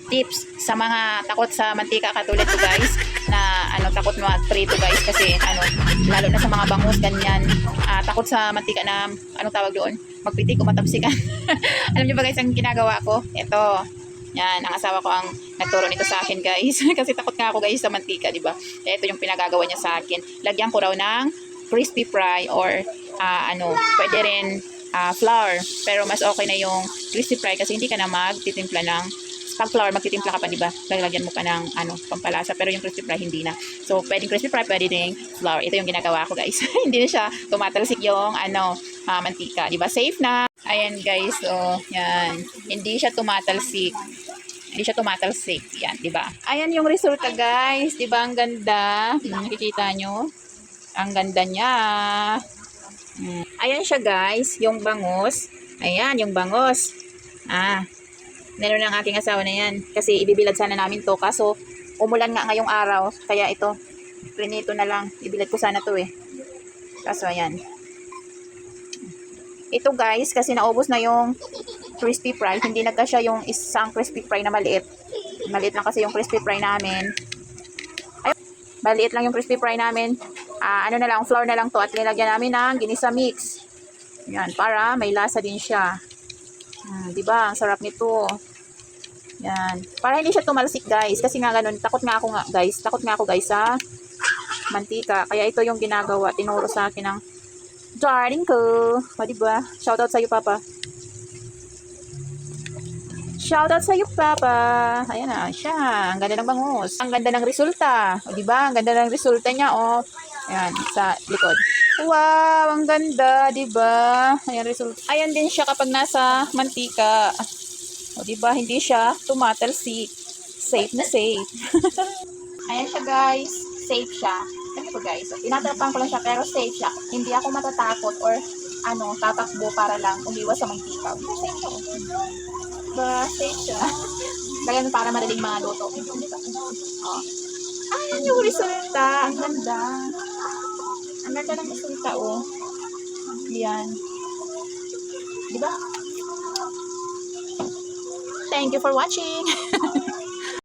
tips sa mga takot sa mantika katulad ko guys na takot mag-prito guys kasi lalo na sa mga bangus ganyan, takot sa mantika na tawag doon, magpitik o matapsikan. Alam niyo ba guys ang ginagawa ko? Ito. Yan, ang asawa ko ang nagturo nito sa akin guys. Kasi takot nga ako guys sa mantika, di ba? Ito yung pinagagawa niya sa akin. Lagyan ko raw ng crispy fry or pwede rin flour. Pero mas okay na yung crispy fry kasi hindi ka na magtitimpla ng pag flour, magtitimpla ka pa, di ba? Lalagyan mo pa ng pampalasa. Pero yung crispy fry, hindi na. So, pwedeng crispy fry, pwede rin flour. Ito yung ginagawa ko, guys. Hindi na siya tumatalsik yung, mantika. Di ba? Safe na. Ayan, guys. So, yan. Hindi siya tumatalsik. Hindi siya tumatalsik. Yan, di ba? Ayan yung resulta, guys. Di ba? Ang ganda. Nakikita nyo? Ang ganda niya. Ayan siya, guys. Yung bangus. Ayan, yung bangus. Meron ng aking asawa na yan. Kasi ibibilad sana namin to. Kaso, umulan nga ngayong araw. Kaya ito, prinito na lang. Ibilad ko sana to eh. Kaso, ayan. Ito guys, kasi naubos na yung crispy fry. Hindi nagkasya yung isang crispy fry na maliit. Maliit lang kasi yung crispy fry namin. Ay, maliit lang yung crispy fry namin. Na lang, flour na lang to. At nilagyan namin ng ginisa mix. Yan, para may lasa din siya. Diba? Ang sarap nito. Yan. Para hindi siya tumalsik guys. Kasi nga ganun, takot nga ako guys sa mantika. Kaya ito yung ginagawa. Tinuro sa akin ng darling ko. O diba? Shoutout sa'yo papa. Shoutout sa'yo papa. Ayan na siya. Ang ganda ng bangus. Ang ganda ng resulta. O diba? Ang ganda ng resulta niya. O. Ayan. Sa likod. Wow. Ang ganda. Diba? Ayan resulta. Ayan din siya kapag nasa mantika. O diba, hindi siya tumatalsik. Safe na safe. Ayan siya guys. Safe siya. Ano po guys? Tinatrapan ko lang siya pero safe siya. Hindi ako matatakot or tatakbo para lang umiwas sa mantika. Safe siya. Diba, safe siya. Kaya para madaling mga luto. Ayan yung resulta. Ang ganda. Ang ganda ng resulta oh. Ayan. Diba? Thank you for watching.